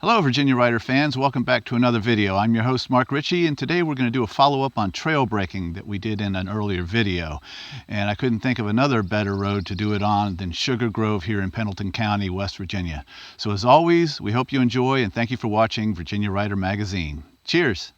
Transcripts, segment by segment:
Hello Virginia Rider fans, welcome back to another video. I'm your host Mark Ritchie, and today we're going to do a follow-up on trail breaking that we did in an earlier video. And I couldn't think of another better road to do it on than Sugar Grove here in Pendleton County, West Virginia. So as always, we hope you enjoy and thank you for watching Virginia Rider Magazine. Cheers!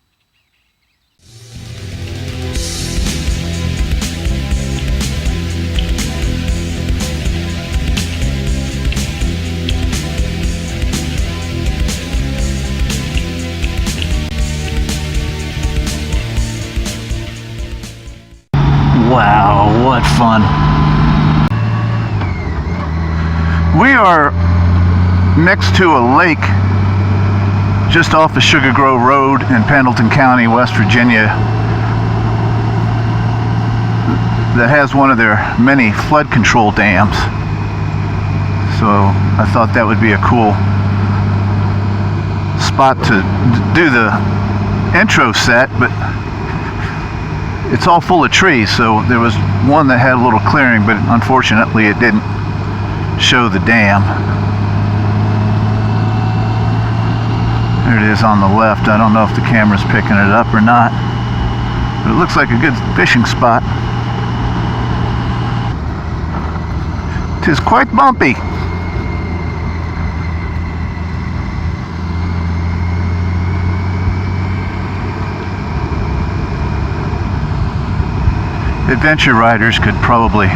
Wow, what fun. We are next to a lake just off the Sugar Grove Road in Pendleton County, West Virginia, that has one of their many flood control dams. So I thought that would be a cool spot to do the intro set, but it's all full of trees, so there was one that had a little clearing, but unfortunately it didn't show the dam. There it is on the left. I don't know if the camera's picking it up or not, but it looks like a good fishing spot. It is quite bumpy. Adventure riders could probably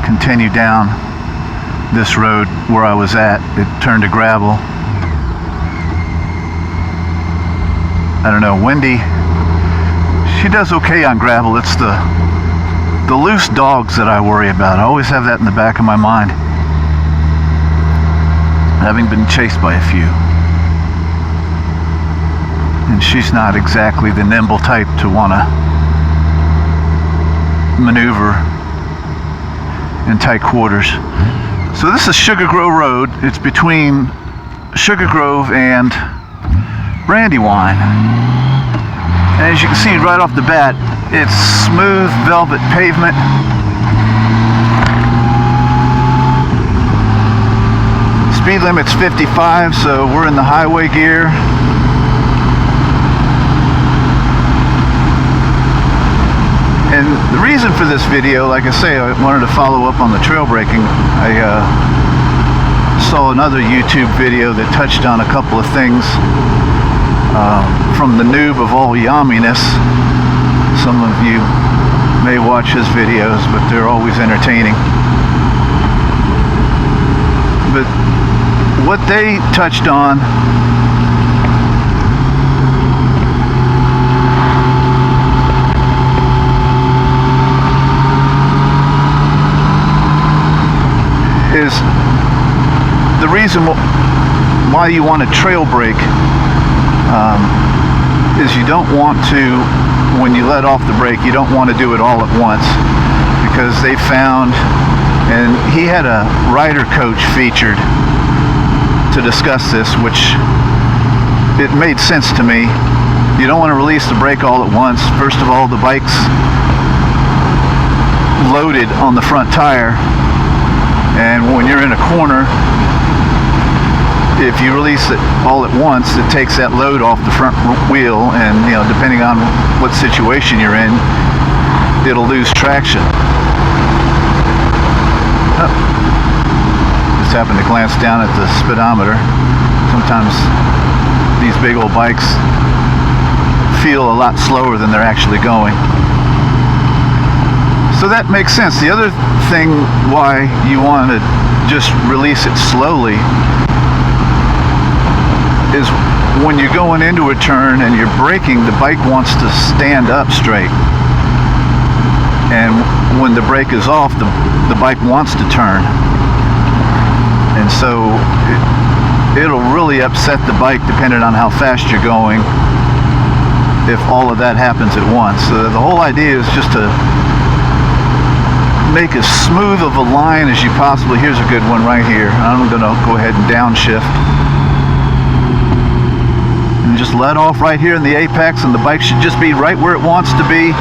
continue down this road where I was at. It turned to gravel. I don't know, Wendy, she does okay on gravel. It's the loose dogs that I worry about. I always have that in the back of my mind, having been chased by a few. And she's not exactly the nimble type to want to maneuver in tight quarters. So this is Sugar Grove Road. It's between Sugar Grove and Brandywine. And as you can see right off the bat, it's smooth velvet pavement. Speed limit's 55, so we're in the highway gear. And the reason for this video, like I say, I wanted to follow up on the trail breaking. I saw another YouTube video that touched on a couple of things from the noob of all yumminess. Some of you may watch his videos, but they're always entertaining. But what they touched on is the reason why you want to trail break is you don't want to, when you let off the brake, you don't want to do it all at once, because they found, and he had a rider coach featured to discuss this, which it made sense to me. You don't want to release the brake all at once. First of all, the bike's loaded on the front tire, and when you're in a corner, if you release it all at once, it takes that load off the front wheel, and depending on what situation you're in, it'll lose traction. Oh. Just happened to glance down at the speedometer. Sometimes these big old bikes feel a lot slower than they're actually going. So that makes sense. The other thing why you want to just release it slowly is when you're going into a turn and you're braking, the bike wants to stand up straight. And when the brake is off, the bike wants to turn. And so it'll really upset the bike depending on how fast you're going if all of that happens at once. So the whole idea is just to make as smooth of a line as you possibly. Here's a good one right here. I'm going to go ahead and downshift and just let off right here in the apex, and the bike should just be right where it wants to be.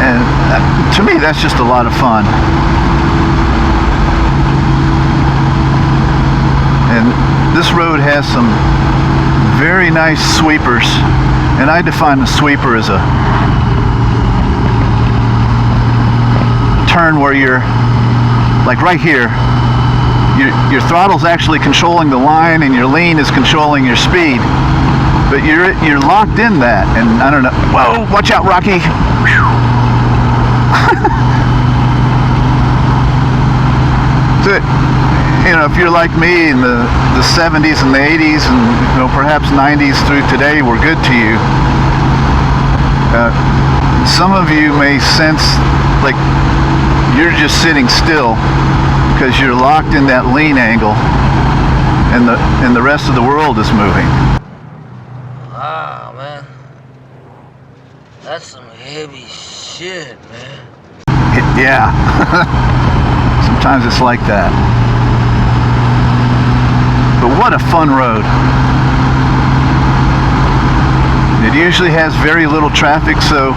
And to me, that's just a lot of fun. this road has some very nice sweepers, and I define a sweeper as a turn where you're, like right here, your throttle's actually controlling the line and your lean is controlling your speed, but you're locked in that. And I don't know, whoa, watch out, Rocky. So, you know, if you're like me in the 70s and the 80s and, you know, perhaps 90s through today were good to you, some of you may sense like you're just sitting still because you're locked in that lean angle and the rest of the world is moving. Wow, man. That's some heavy shit, man. Yeah. Sometimes it's like that. But what a fun road. It usually has very little traffic, so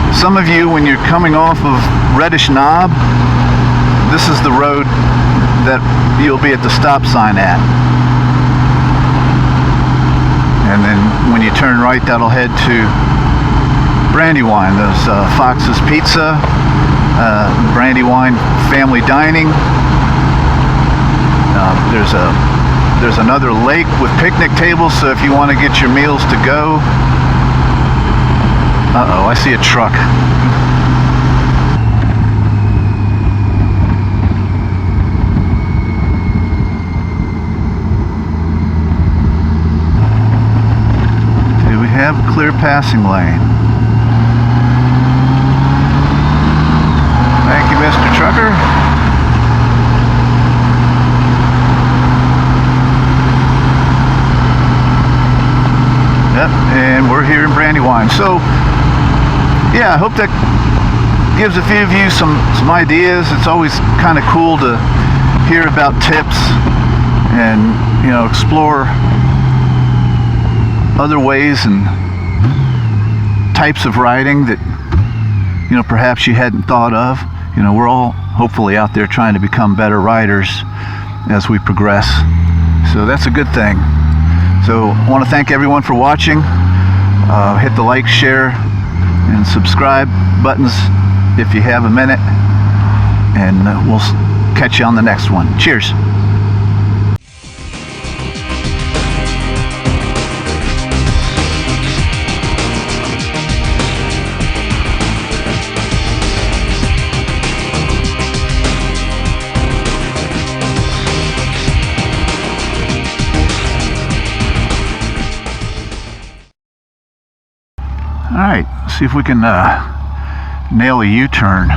some of you, when you're coming off of Reddish Knob, this is the road that you'll be at the stop sign at. And then when you turn right, that'll head to Brandywine. There's Fox's Pizza, Brandywine Family Dining. There's another lake with picnic tables, so if you want to get your meals to go. Uh-oh, I see a truck. Do we have a clear passing lane? Thank you, Mr. Trucker. Yep, and we're here in Brandywine. So, yeah, I hope that gives a few of you some ideas. It's always kind of cool to hear about tips and, you know, explore other ways and types of riding that, you know, perhaps you hadn't thought of. You know, we're all hopefully out there trying to become better riders as we progress. So that's a good thing. So I want to thank everyone for watching. Hit the like, share, and subscribe buttons if you have a minute. And we'll catch you on the next one. Cheers. All right, let's see if we can nail a U-turn.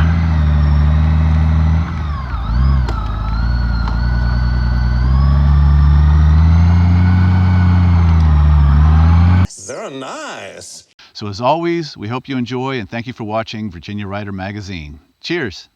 They're nice. So as always, we hope you enjoy and thank you for watching Virginia Rider Magazine. Cheers.